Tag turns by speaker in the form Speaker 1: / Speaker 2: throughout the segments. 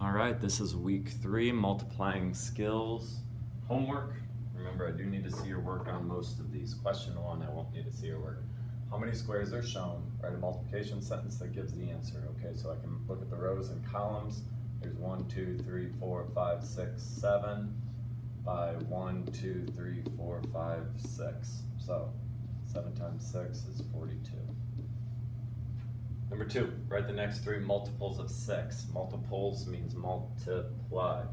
Speaker 1: All right, this is week 3, multiplying skills. Homework. Remember, I do need to see your work on most of these. Question 1, I won't need to see your work. How many squares are shown? Write a multiplication sentence that gives the answer. Okay, so I can look at the rows and columns. There's 1, 2, 3, 4, 5, 6, 7 by 1, 2, 3, 4, 5, 6. So 7 times 6 is 42. Number 2, write the next 3 multiples of 6. Multiples means multiply.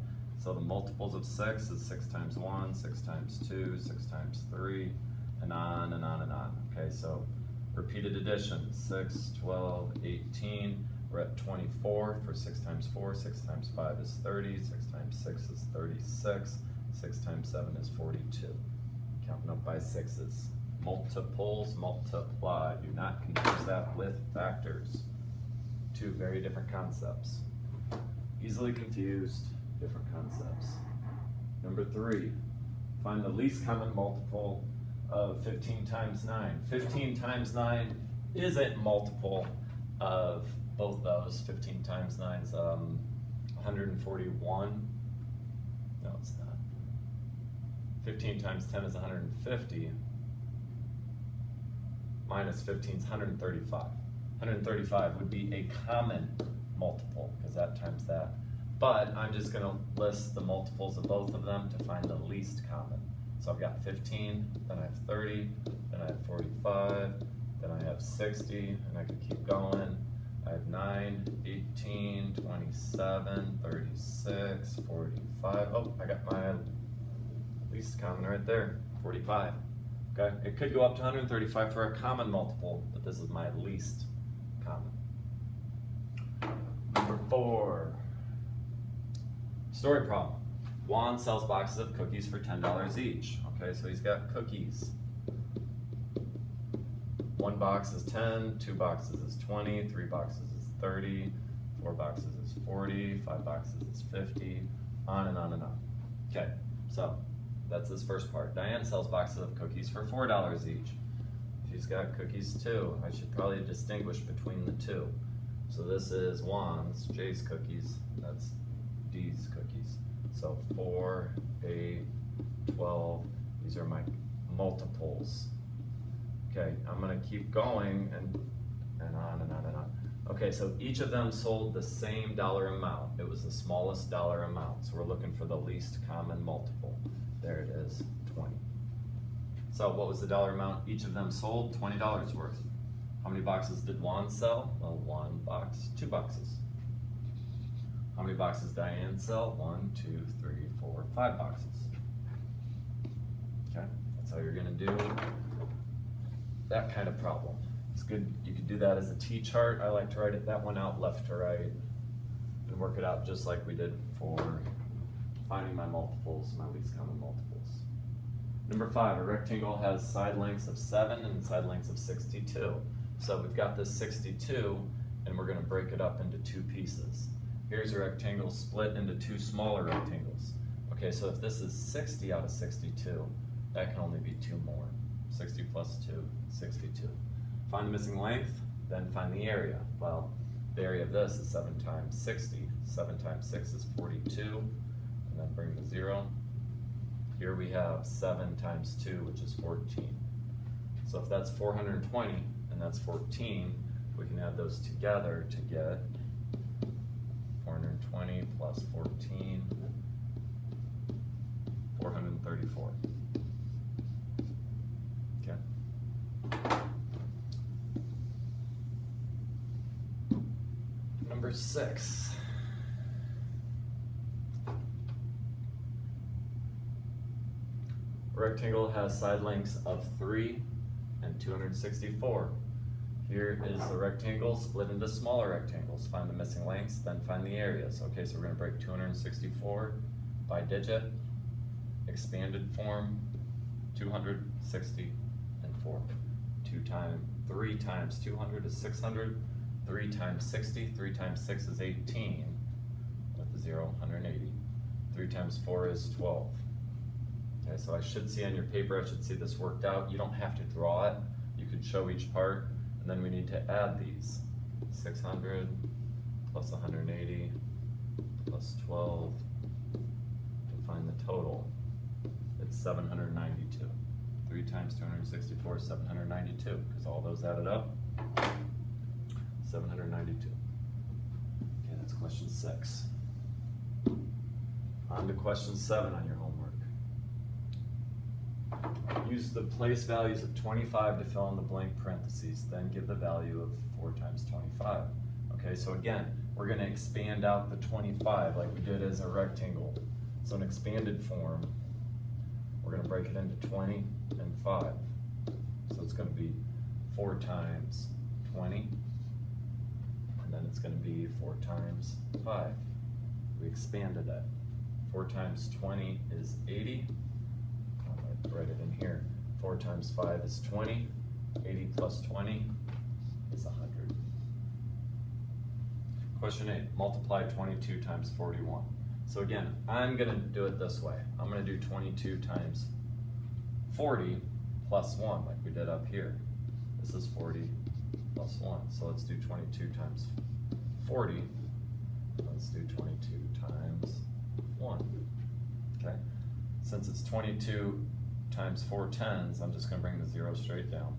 Speaker 1: So the multiples of 6 is 6 times 1, 6 times 2, 6 times 3, and on and on and on. Okay, so repeated addition, 6, 12, 18. We're at 24 for 6 times 4. 6 times 5 is 30. 6 times 6 is 36. 6 times 7 is 42. Counting up by sixes. Multiples multiply. Do not confuse that with factors. 2 very different concepts. Easily confused, different concepts. Number 3, find the least common multiple of 15 times 9. 15 times 9 isn't multiple of both those. 15 times 9 is 141. No, it's not. 15 times 10 is 150. Minus 15 is 135. 135 would be a common multiple, because that times that. But I'm just going to list the multiples of both of them to find the least common. So I've got 15, then I have 30, then I have 45, then I have 60, and I can keep going. I have 9, 18, 27, 36, 45. Oh, I got my least common right there, 45. Okay, it could go up to 135 for a common multiple, but this is my least common. Number 4, story problem. Juan sells boxes of cookies for $10 each. Okay, so he's got cookies. 1 box is 10, 2 boxes is 20, 3 boxes is 30, 4 boxes is 40, 5 boxes is 50, on and on and on. Okay, so that's this first part. Diane sells boxes of cookies for $4 each. She's got cookies too. I should probably distinguish between the 2. So this is Juan's, Jay's cookies, that's D's cookies. So 4, 8, 12, these are my multiples. Okay, I'm gonna keep going and on and on and on. Okay, so each of them sold the same dollar amount. It was the smallest dollar amount. So we're looking for the least common multiple. There it is, 20. So what was the dollar amount each of them sold? $20 worth. How many boxes did Juan sell? Well, 1 box, 2 boxes. How many boxes Diane sell? 1, 2, 3, 4, 5 boxes. Okay, that's how you're gonna do that kind of problem. It's good, you could do that as a T-chart. I like to write that one out left to right and work it out just like we did for finding my multiples, my least common multiples. Number 5, a rectangle has side lengths of 7 and side lengths of 62. So we've got this 62 and we're gonna break it up into 2 pieces. Here's a rectangle split into 2 smaller rectangles. Okay, so if this is 60 out of 62, that can only be 2 more. 60 plus 2, 62. Find the missing length, then find the area. Well, the area of this is 7 times 60. 7 times 6 is 42, and then bring the 0. Here we have 7 times 2, which is 14. So if that's 420, and that's 14, we can add those together to get 420 plus 14, 434. Okay. Number 6. A rectangle has side lengths of 3 and 264. Here is the rectangle split into smaller rectangles. Find the missing lengths, then find the areas. Okay, so we're going to break 264 by digit, expanded form, 264. 3 times 200 is 600. 3 times 60, 3 times 6 is 18. With the 0, 180. 3 times 4 is 12. Okay, so I should see on your paper, I should see this worked out. You don't have to draw it. You could show each part, and then we need to add these. 600 plus 180 plus 12 to find the total. It's 792. 3 times 264 is 792, because all those added up, 792. Okay, that's question 6. On to question 7 on your homework. Use the place values of 25 to fill in the blank parentheses, then give the value of 4 times 25. Okay, so again, we're going to expand out the 25 like we did as a rectangle. So in expanded form, we're going to break it into 20 and 5. So it's going to be 4 times 20, and then it's going to be 4 times 5. We expanded that. 4 times 20 is 80. I'm going to write it in here. 4 times 5 is 20. 80 plus 20 is 100. Question 8, multiply 22 times 41. So again, I'm going to do it this way. I'm going to do 22 times 40 plus 1, like we did up here. This is 40 plus 1. So let's do 22 times 40. Let's do 22 times 1. Okay? Since it's 22 times 4 tens, I'm just going to bring the 0 straight down.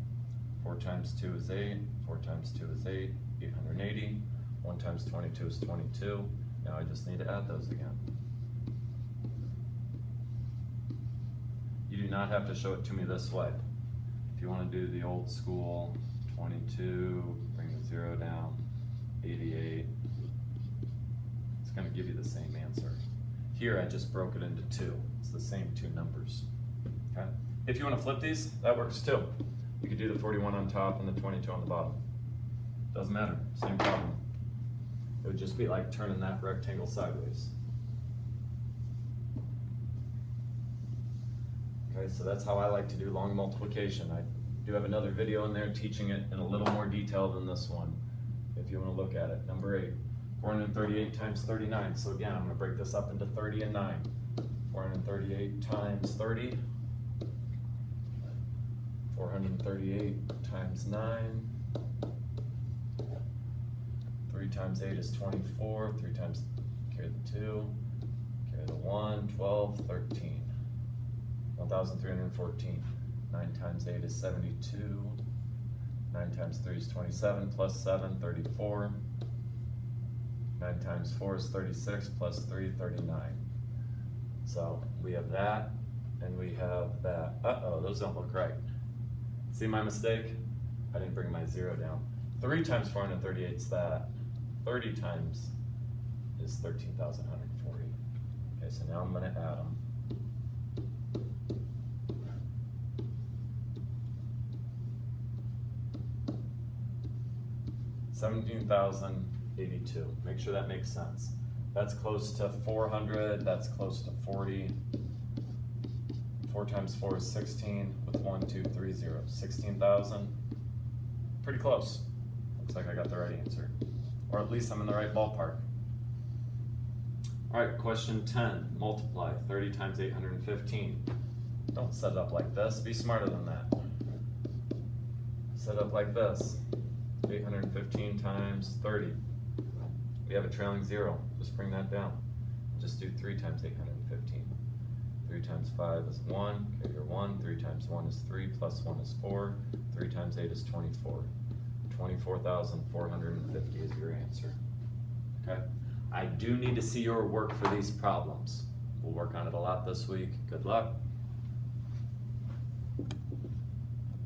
Speaker 1: 4 times 2 is 8. 4 times 2 is 8. 880. 1 times 22 is 22. Now I just need to add those again. You do not have to show it to me this way. If you want to do the old school, 22, bring the 0 down, 88, it's going to give you the same answer. Here I just broke it into 2. It's the same 2 numbers. Okay? If you want to flip these, that works too. You could do the 41 on top and the 22 on the bottom. Doesn't matter, same problem. It would just be like turning that rectangle sideways. Okay, so that's how I like to do long multiplication. I do have another video in there teaching it in a little more detail than this one, if you want to look at it. Number 8, 438 times 39. So again, I'm going to break this up into 30 and 9. 438 times 30. 438 times 9. 3 times 8 is 24. 3 times, carry the 2, carry the 1, 12, 13. 1,314. 9 times 8 is 72. 9 times 3 is 27, plus 7, 34. 9 times 4 is 36, plus 3, 39. So we have that, and we have that. Uh-oh, those don't look right. See my mistake? I didn't bring my 0 down. 3 times 438 is that. 30 times is 13,140. Okay, so now I'm going to add them. $17,082. Make sure that makes sense. That's close to 400. That's close to 40. 4 times 4 is 16 with 1, 2, 3 zeros. 16,000. Pretty close. Looks like I got the right answer. Or at least I'm in the right ballpark. All right, question 10. Multiply 30 times 815. Don't set it up like this. Be smarter than that. Set it up like this. 815 times 30. We have a trailing 0. Just bring that down. Just do 3 times 815. 3 times 5 is 1. Okay, you're 1. 3 times 1 is 3, plus 1 is 4. 3 times 8 is 24. 24,450 is your answer. Okay? I do need to see your work for these problems. We'll work on it a lot this week. Good luck.